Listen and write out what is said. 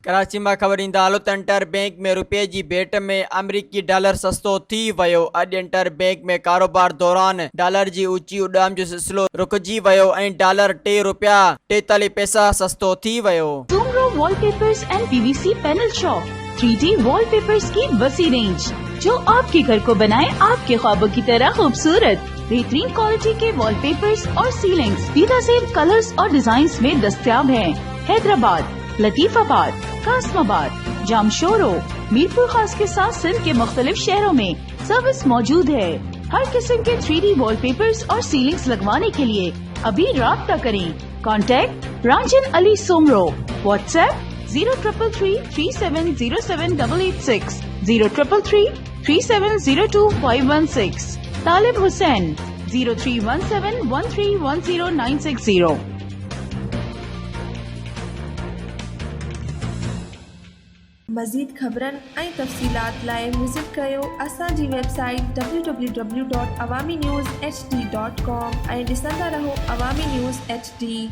कराची में ख़बर ईंदा हालो त इंटर बैंक में रुपए की भेट में अमरीकी डॉलर सस्तो थी वियो। अॼु इंटर बैंक में कारोबार दौरान डॉलर की ऊंची उॾाम जो सिलसिलो रुकजी वियो ऐं डॉलर ₹2.43 सस्तो थी वियो। Soomro wallpapers and PVC panel shop 3D wallpapers की वसी रेंज जो आपके घर को बनाए आपके ख्वाबों की तरह खूबसूरत। बेहतरीन क्वालिटी के वॉलपेपर्स और सीलिंग्स बेहतरीन कलर्स और डिजाइन्स में दस्तयाब हैं। हैदराबाद, लतीफाबाद, कासमाबाद, जामशोरो, मीरपुर खास के साथ सिंध के मुख्तलिफ शहरों में सर्विस मौजूद है। हर किस्म के 3D वॉलपेपर्स और सीलिंग्स लगवाने के लिए अभी राब्ता करें। कॉन्टैक्ट रांझन अली सोमरो। व्हाट्सएप 0333370786 03333702 तालिब हुसैन 0317131090। मज़ीद ख़बरन ऐं तफ़सीलात लाइ विज़िट कयो असांजी वेबसाइट www.awamiNewsHD.com ऐं ॾिसंदा रहो अवामी न्यूज़ HD।